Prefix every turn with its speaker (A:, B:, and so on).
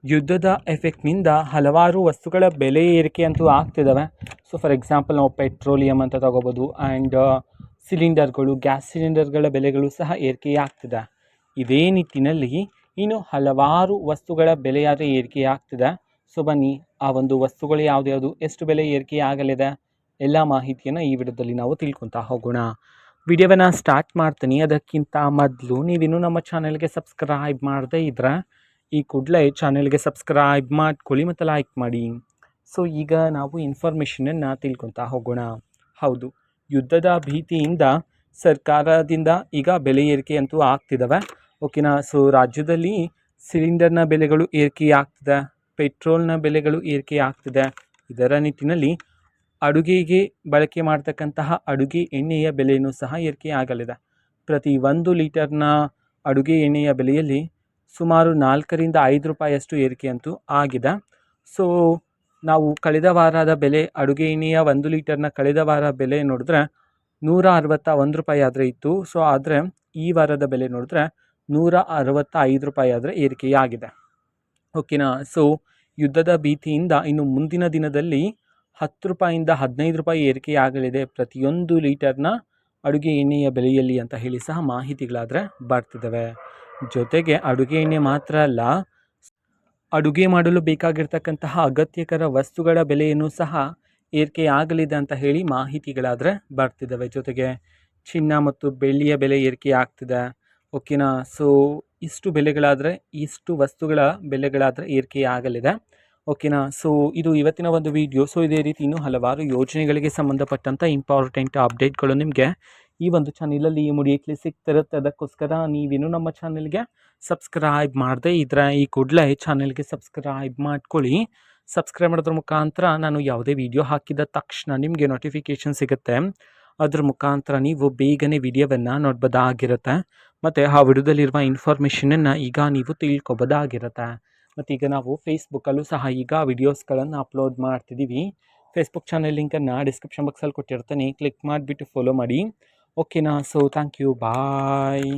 A: ಯುದ್ಧದ ಎಫೆಕ್ಟ್ನಿಂದ ಹಲವಾರು ವಸ್ತುಗಳ ಬೆಲೆ ಏರಿಕೆ ಅಂತೂ ಆಗ್ತಿದ್ದಾವೆ. ಸೊ ಫಾರ್ ಎಕ್ಸಾಂಪಲ್ ನಾವು ಪೆಟ್ರೋಲಿಯಂ ಅಂತ ತಗೋಬೋದು ಆ್ಯಂಡ್ ಸಿಲಿಂಡರ್ಗಳು, ಗ್ಯಾಸ್ ಸಿಲಿಂಡರ್ಗಳ ಬೆಲೆಗಳು ಸಹ ಏರಿಕೆ ಆಗ್ತಿದೆ. ಇದೇ ನಿಟ್ಟಿನಲ್ಲಿ ಇನ್ನು ಹಲವಾರು ವಸ್ತುಗಳ ಬೆಲೆಯಾದರೆ ಏರಿಕೆ ಆಗ್ತಿದೆ. ಸೊ ಬನ್ನಿ ಆ ಒಂದು ವಸ್ತುಗಳು ಯಾವ್ದು ಎಷ್ಟು ಬೆಲೆ ಏರಿಕೆ ಆಗಲಿದೆ ಎಲ್ಲ ಮಾಹಿತಿಯನ್ನು ಈ ವಿಡಿಯೋದಲ್ಲಿ ನಾವು ತಿಳ್ಕೊತಾ ಹೋಗೋಣ. ವಿಡಿಯೋವನ್ನು ಸ್ಟಾರ್ಟ್ ಮಾಡ್ತೀನಿ. ಅದಕ್ಕಿಂತ ಮೊದಲು ನೀವಿನ್ನೂ ನಮ್ಮ ಚಾನೆಲ್ಗೆ ಸಬ್ಸ್ಕ್ರೈಬ್ ಮಾಡದೇ ಇದ್ದರೆ ಈ ಕೂಡಲೇ ಚಾನೆಲ್ಗೆ ಸಬ್ಸ್ಕ್ರೈಬ್ ಮಾಡ್ಕೊಳ್ಳಿ ಮತ್ತು ಲೈಕ್ ಮಾಡಿ. ಸೊ ಈಗ ನಾವು ಇನ್ಫಾರ್ಮೇಷನನ್ನು ತಿಳ್ಕೊತಾ ಹೋಗೋಣ. ಹೌದು, ಯುದ್ಧದ ಭೀತಿಯಿಂದ ಸರ್ಕಾರದಿಂದ ಈಗ ಬೆಲೆ ಏರಿಕೆ ಅಂತೂ ಆಗ್ತಿದ್ದಾವೆ. ಓಕೆನಾ. ಸೊ ರಾಜ್ಯದಲ್ಲಿ ಸಿಲಿಂಡರ್ನ ಬೆಲೆಗಳು ಏರಿಕೆ ಆಗ್ತಿದೆ, ಪೆಟ್ರೋಲ್ನ ಬೆಲೆಗಳು ಏರಿಕೆ ಆಗ್ತಿದೆ. ಇದರ ನಿಟ್ಟಿನಲ್ಲಿ ಅಡುಗೆಗೆ ಬಳಕೆ ಮಾಡ್ತಕ್ಕಂತಹ ಅಡುಗೆ ಎಣ್ಣೆಯ ಬೆಲೆಯೂ ಸಹ ಏರಿಕೆ ಆಗಲಿದೆ. ಪ್ರತಿ 1 ಲೀಟರ್ನ ಅಡುಗೆ ಎಣ್ಣೆಯ ಬೆಲೆಯಲ್ಲಿ ಸುಮಾರು 4ರಿಂದ 5 ರೂಪಾಯಿಯಷ್ಟು ಏರಿಕೆ ಅಂತೂ ಆಗಿದೆ. ಸೊ ನಾವು ಕಳೆದ ವಾರದ ಬೆಲೆ ಅಡುಗೆ ಎಣ್ಣೆಯ 1 ಲೀಟರ್ನ ಕಳೆದ ವಾರ ಬೆಲೆ ನೋಡಿದ್ರೆ 161 ರೂಪಾಯಿ ಆದರೆ ಇತ್ತು. ಸೊ ಆದರೆ ಈ ವಾರದ ಬೆಲೆ ನೋಡಿದ್ರೆ 165 ರೂಪಾಯಿ ಆದರೆ ಏರಿಕೆಯಾಗಿದೆ. ಓಕೆನಾ. ಸೊ ಯುದ್ಧದ ಭೀತಿಯಿಂದ ಇನ್ನು ಮುಂದಿನ ದಿನದಲ್ಲಿ 10 ರೂಪಾಯಿಂದ 15 ರೂಪಾಯಿ ಏರಿಕೆಯಾಗಲಿದೆ ಪ್ರತಿಯೊಂದು ಲೀಟರ್ನ ಅಡುಗೆ ಎಣ್ಣೆಯ ಬೆಲೆಯಲ್ಲಿ ಅಂತ ಹೇಳಿ ಸಹ ಮಾಹಿತಿಗಳಾದರೆ ಬರ್ತಿದ್ದಾವೆ. ಜೊತೆಗೆ ಅಡುಗೆ ಎಣ್ಣೆ ಮಾತ್ರ ಅಲ್ಲ, ಅಡುಗೆ ಮಾಡಲು ಬೇಕಾಗಿರ್ತಕ್ಕಂತಹ ಅಗತ್ಯಕರ ವಸ್ತುಗಳ ಬೆಲೆಯನ್ನು ಸಹ ಏರಿಕೆ ಆಗಲಿದೆ ಅಂತ ಹೇಳಿ ಮಾಹಿತಿಗಳಾದರೆ ಬರ್ತಿದ್ದಾವೆ. ಜೊತೆಗೆ ಚಿನ್ನ ಮತ್ತು ಬೆಳ್ಳಿಯ ಬೆಲೆ ಏರಿಕೆ ಆಗ್ತಿದೆ. ಓಕೆನಾ. ಸೊ ಇಷ್ಟು ಬೆಲೆಗಳಾದರೆ, ಇಷ್ಟು ವಸ್ತುಗಳ ಬೆಲೆಗಳಾದರೆ ಏರಿಕೆ ಆಗಲಿದೆ. ಓಕೆನಾ. ಸೊ ಇದು ಇವತ್ತಿನ ಒಂದು ವಿಡಿಯೋ. ಸೊ ಇದೇ ರೀತಿ ಇನ್ನೂ ಹಲವಾರು ಯೋಜನೆಗಳಿಗೆ ಸಂಬಂಧಪಟ್ಟಂಥ ಇಂಪಾರ್ಟೆಂಟ್ ಅಪ್ಡೇಟ್ಗಳು ನಿಮಗೆ ಈ ಒಂದು ಚಾನಲಲ್ಲಿ ಇಮಿಡಿಯೇಟ್ಲಿ ಸಿಗ್ತಿರುತ್ತೆ. ಅದಕ್ಕೋಸ್ಕರ ನೀವಿನ್ನೂ ನಮ್ಮ ಚಾನಲ್ಗೆ ಸಬ್ಸ್ಕ್ರೈಬ್ ಮಾಡದೇ ಇದ್ದರೆ ಈ ಕೂಡಲೇ ಚಾನಲ್ಗೆ ಸಬ್ಸ್ಕ್ರೈಬ್ ಮಾಡ್ಕೊಳ್ಳಿ. ಸಬ್ಸ್ಕ್ರೈಬ್ ಮಾಡೋದ್ರ ಮುಖಾಂತರ ನಾನು ಯಾವುದೇ ವಿಡಿಯೋ ಹಾಕಿದ ತಕ್ಷಣ ನಿಮಗೆ ನೋಟಿಫಿಕೇಷನ್ ಸಿಗುತ್ತೆ. ಅದ್ರ ಮುಖಾಂತರ ನೀವು ಬೇಗನೆ ವಿಡಿಯೋವನ್ನು ನೋಡ್ಬೋದಾಗಿರುತ್ತೆ. ಮತ್ತು ಆ ವಿಡಿಯೋದಲ್ಲಿರುವ ಇನ್ಫಾರ್ಮೇಷನನ್ನು ಈಗ ನೀವು ತಿಳ್ಕೊಬೋದಾಗಿರುತ್ತೆ. ಮತ್ತು ಈಗ ನಾವು ಫೇಸ್ಬುಕ್ಕಲ್ಲೂ ಸಹ ಈಗ ವಿಡಿಯೋಸ್ಗಳನ್ನು ಅಪ್ಲೋಡ್ ಮಾಡ್ತಿದ್ದೀವಿ. ಫೇಸ್ಬುಕ್ ಚಾನಲ್ ಲಿಂಕನ್ನು ಡಿಸ್ಕ್ರಿಪ್ಷನ್ ಬಾಕ್ಸಲ್ಲಿ ಕೊಟ್ಟಿರ್ತೀನಿ, ಕ್ಲಿಕ್ ಮಾಡಿಬಿಟ್ಟು ಫಾಲೋ ಮಾಡಿ. ಓಕೆನಾ. So thank you, bye.